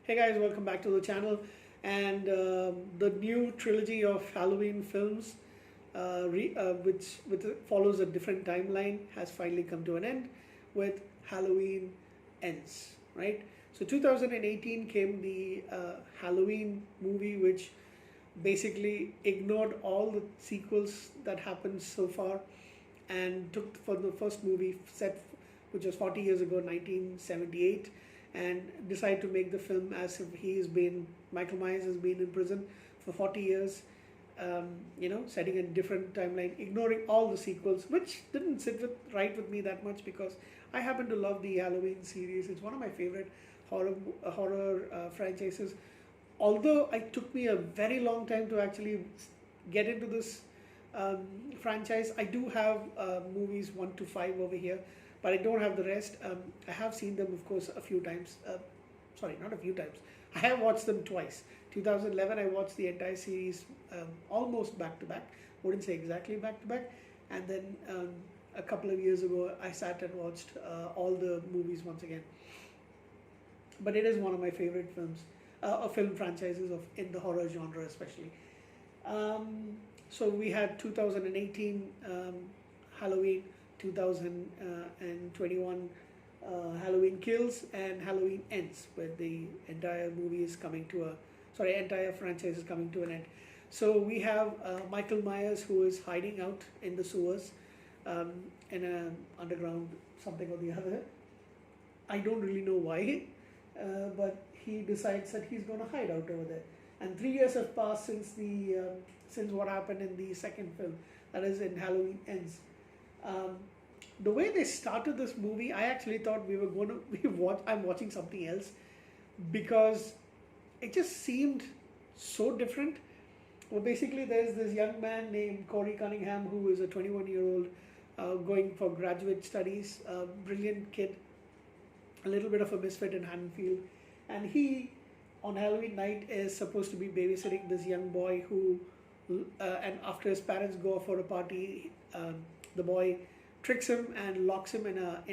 Hey guys, welcome back to the channel. And the new trilogy of Halloween films, which follows a different timeline, has finally come to an end with Halloween Ends. Right. So 2018 came the Halloween movie, which basically ignored all the sequels that happened so far, and took for the first movie set, which was 40 years ago, 1978, and decided to make the film as if Michael Myers has been in prison for 40 years, setting a different timeline, ignoring all the sequels, which didn't sit right with me that much because I happen to love the Halloween series. It's one of my favorite horror franchises. Although it took me a very long time to actually get into this franchise, I do have movies 1 to 5 over here, but I don't have the rest. I have seen them, of course, a few times. Sorry, not a few times. I have watched them twice. 2011, I watched the entire series almost back to back. Wouldn't say exactly back to back. And then a couple of years ago, I sat and watched all the movies once again. But it is one of my favorite films, film franchises in the horror genre, especially. So we had 2018 Halloween, 2021 Halloween Kills, and Halloween Ends, where the entire movie is coming to entire franchise is coming to an end. So we have Michael Myers, who is hiding out in the sewers, in an underground something or the other. I don't really know why, but he decides that he's going to hide out over there. And 3 years have passed since what happened in the second film, that is in Halloween Ends. The way they started this movie, I actually thought we were going to I'm watching something else, because it just seemed so different. Well, basically, there's this young man named Corey Cunningham, who is a 21-year-old going for graduate studies, a brilliant kid, a little bit of a misfit in Haddonfield, and he, on Halloween night, is supposed to be babysitting this young boy who, and after his parents go off for a party, the boy tricks him and locks him in a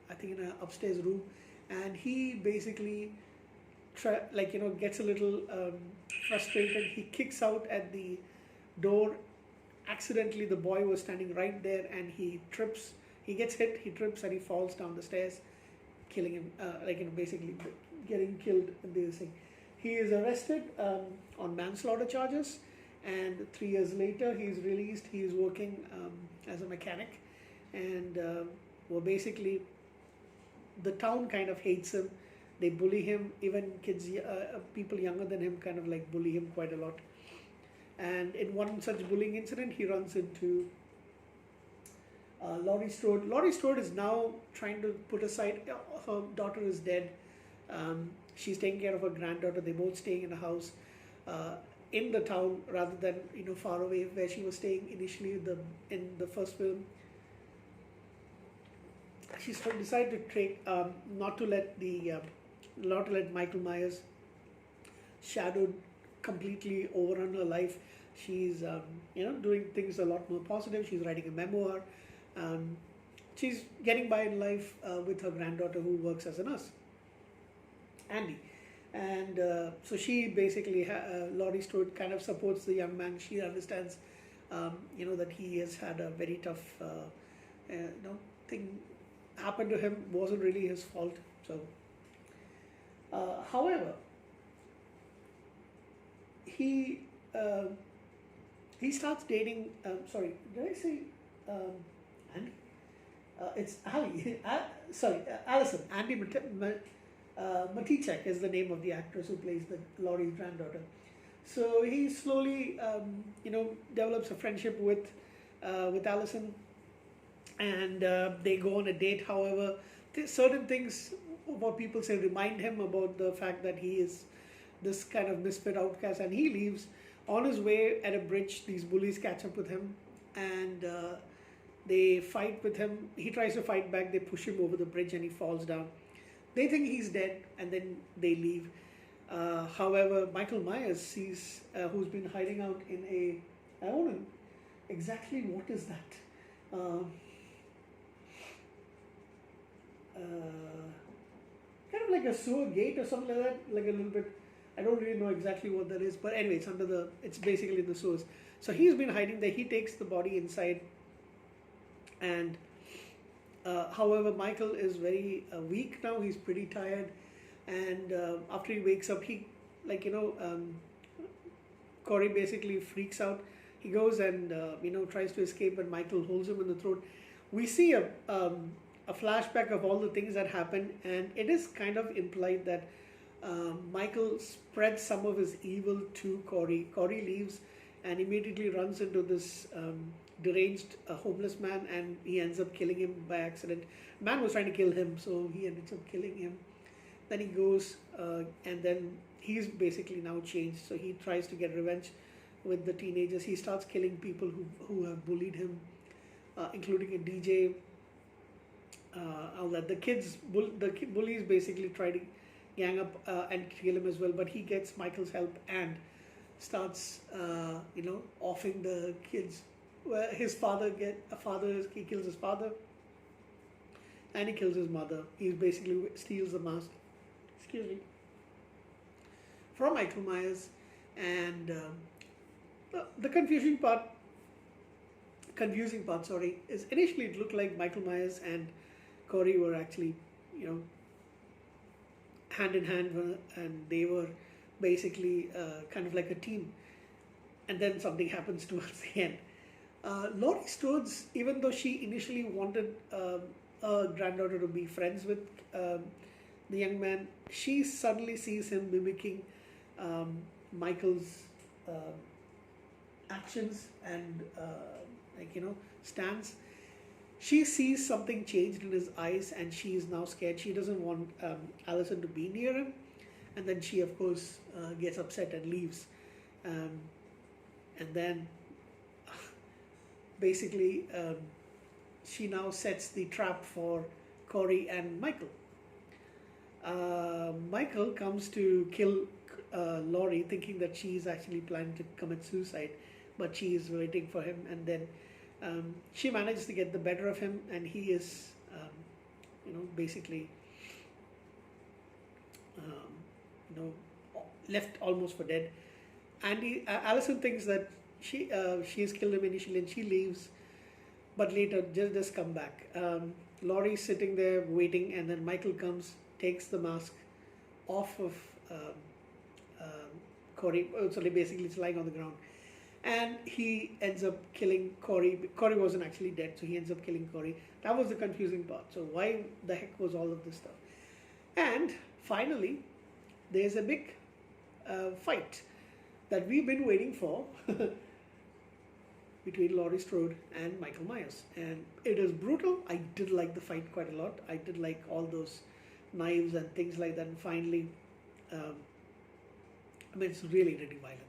I think in a upstairs room, and he basically gets a little frustrated. He kicks out at the door. Accidentally, the boy was standing right there, and he trips. He gets hit. He trips and he falls down the stairs, killing him. Basically getting killed in this thing. He is arrested on manslaughter charges, and 3 years later he's released. He is working as a mechanic, and basically the town kind of hates him. They bully him. Even kids, people younger than him, kind of like bully him quite a lot. And in one such bullying incident, he runs into Laurie Strode. Laurie Strode is now trying to put aside. Her daughter is dead. She's taking care of her granddaughter. They're both staying in a house in the town rather than far away where she was staying initially in the first film. She's decided to not to let Michael Myers shadow completely overrun her life. She's doing things a lot more positive. She's writing a memoir. She's getting by in life with her granddaughter, who works as a nurse, Andy. And so she basically, Laurie Strode kind of supports the young man. She understands, that he has had a very tough thing happen to him. Wasn't really his fault. So, however, he starts dating. Sorry, did I say Andy? It's Ali. Allison. Andy Matichak is the name of the actress who plays Laurie's granddaughter. So he slowly, develops a friendship with Allison, and they go on a date. However, certain things, what people say, remind him about the fact that he is this kind of misfit outcast, and he leaves. On his way at a bridge, these bullies catch up with him, and they fight with him. He tries to fight back. They push him over the bridge, and he falls down. They think he's dead, and then they leave. However, Michael Myers sees who's been hiding out in a. I don't know exactly what is that. kind of like a sewer gate or something like that, like a little bit. I don't really know exactly what that is, but anyway, it's under the. It's basically in the sewers. So he's been hiding there. He takes the body inside, and however, Michael is very weak now. He's pretty tired, and after he wakes up, he like Corey basically freaks out. He goes and tries to escape, but Michael holds him in the throat. We see a flashback of all the things that happened, and it is kind of implied that Michael spreads some of his evil to Corey. Corey leaves and immediately runs into this deranged homeless man, and he ends up killing him by accident. Man was trying to kill him, so he ends up killing him. Then he goes, and then he's basically now changed. So he tries to get revenge with the teenagers. He starts killing people who have bullied him, including a DJ. All that the bullies basically try to gang up and kill him as well, but he gets Michael's help and starts offing the kids. Well, his father he kills his father, and he kills his mother. He basically steals the mask, excuse me, from Michael Myers. And the confusing part, sorry, is initially it looked like Michael Myers and Corey were actually, hand in hand, and they were basically kind of like a team. And then something happens towards the end. Laurie Strode, even though she initially wanted her granddaughter to be friends with the young man, she suddenly sees him mimicking Michael's actions and stance. She sees something changed in his eyes, and she is now scared. She doesn't want Allison to be near him, and then she, of course, gets upset and leaves. And then, basically, she now sets the trap for Corey and Michael. Michael comes to kill Laurie, thinking that she is actually planning to commit suicide, but she is waiting for him, and then she manages to get the better of him, and he is, basically, left almost for dead. Allison thinks that she has killed him initially, and she leaves, but later just come back. Laurie's sitting there waiting, and then Michael comes, takes the mask off of Corey. So basically, it's lying on the ground. And he ends up killing Corey. Corey wasn't actually dead, so he ends up killing Corey. That was the confusing part. So why the heck was all of this stuff? And finally, there's a big fight that we've been waiting for between Laurie Strode and Michael Myers. And it is brutal. I did like the fight quite a lot. I did like all those knives and things like that. And finally, it's really, really violent.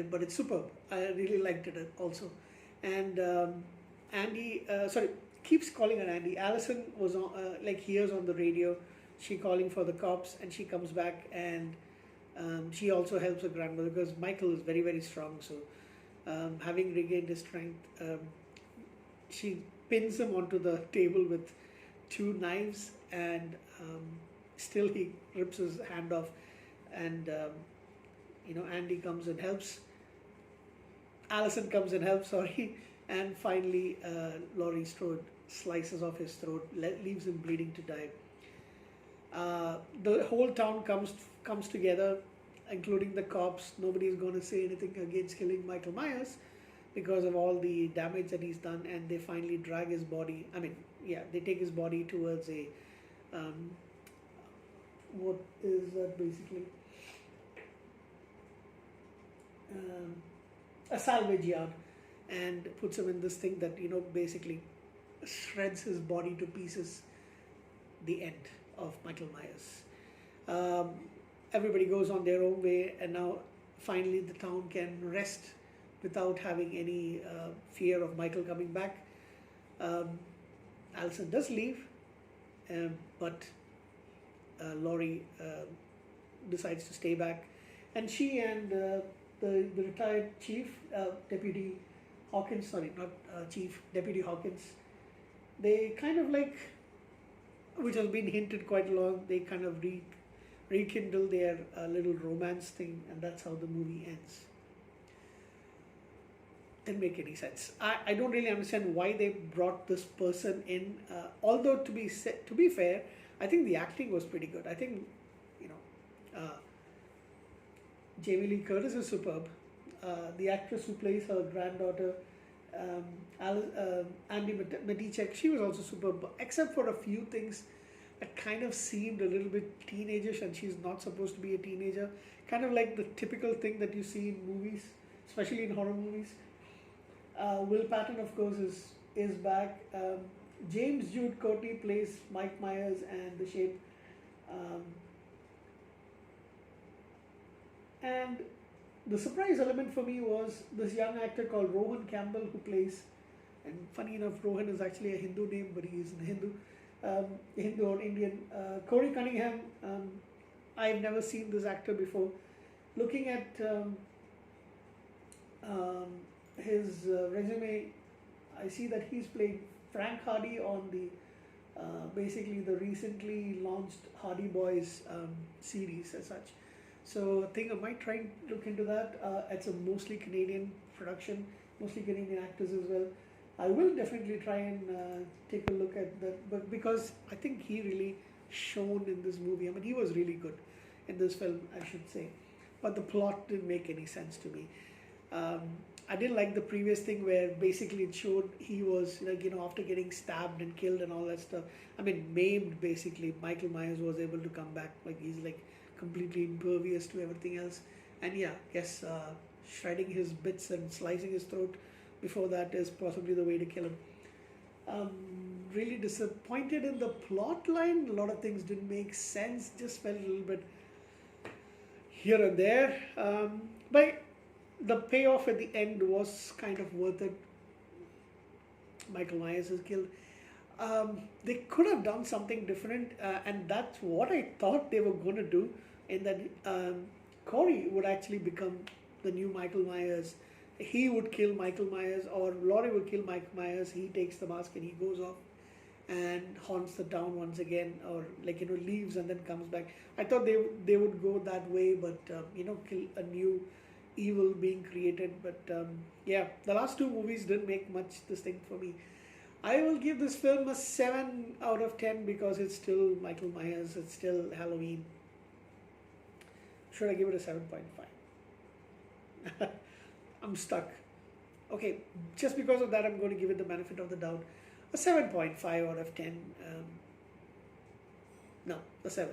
But it's superb. I really liked it also. And Andy, keeps calling her Andy. Allison was on, hears on the radio, she calling for the cops, and she comes back, and she also helps her grandmother because Michael is very, very strong. So having regained his strength, she pins him onto the table with 2 knives, and still he rips his hand off, and Andy comes and helps. Allison comes and helps, sorry. And finally, Laurie Strode slices off his throat, leaves him bleeding to die. The whole town comes together, including the cops. Nobody's going to say anything against killing Michael Myers because of all the damage that he's done. And they finally drag his body. They take his body towards a what is that basically? A salvage yard, and puts him in this thing that basically shreds his body to pieces. The end of Michael Myers. Everybody goes on their own way, and now finally the town can rest without having any fear of Michael coming back. Allison does leave, but Laurie decides to stay back, and she and the retired chief, Deputy Hawkins, Deputy Hawkins, they kind of which has been hinted quite long. They kind of rekindle their little romance thing, and that's how the movie ends. Didn't make any sense. I don't really understand why they brought this person in. Although to be fair, I think the acting was pretty good. I think you know Jamie Lee Curtis is superb. The actress who plays her granddaughter, um, Andy Matichek, she was also superb, except for a few things that kind of seemed a little bit teenagerish, and she's not supposed to be a teenager. Kind of like the typical thing that you see in movies, especially in horror movies. Will Patton, of course, is back. James Jude Courtney plays Mike Myers and the Shape. Um, and the surprise element for me was this young actor called Rohan Campbell who plays, and funny enough, Rohan is actually a Hindu name, but he is a Hindu or Indian. Corey Cunningham, I've never seen this actor before. Looking at his resume, I see that he's played Frank Hardy on the basically the recently launched Hardy Boys series as such. So I think I might try and look into that. It's a mostly Canadian production, mostly Canadian actors as well. I will definitely try and take a look at that, but because I think he really shone in this movie. I mean, he was really good in this film, I should say. But the plot didn't make any sense to me. Um, I didn't like the previous thing where basically it showed he was like, after getting stabbed and killed and all that stuff. I mean, maimed basically. Michael Myers was able to come back. Like he's like completely impervious to everything else. And yeah, yes, shredding his bits and slicing his throat before that is possibly the way to kill him. Really disappointed in the plot line. A lot of things didn't make sense. Just felt a little bit here and there. But the payoff at the end was kind of worth it. Michael Myers is killed. They could have done something different, and that's what I thought they were going to do. In that Corey would actually become the new Michael Myers. He would kill Michael Myers, or Laurie would kill Michael Myers. He takes the mask and he goes off and haunts the town once again, or leaves and then comes back. I thought they would go that way, but kill a new evil being created. But yeah, the last two movies didn't make much distinct for me. I will give this film a 7 out of 10 because it's still Michael Myers, it's still Halloween. Should I give it a 7.5? I'm stuck. Okay, just because of that, I'm going to give it the benefit of the doubt. A 7.5 out of 10. No, a 7.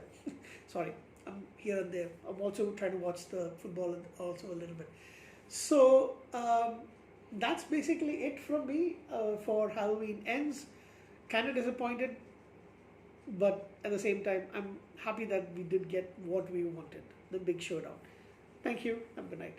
Sorry, I'm here and there. I'm also trying to watch the football also a little bit. So that's basically it from me for Halloween Ends. Kind of disappointed, but at the same time, I'm happy that we did get what we wanted, the big showdown. Thank you. Have a good night.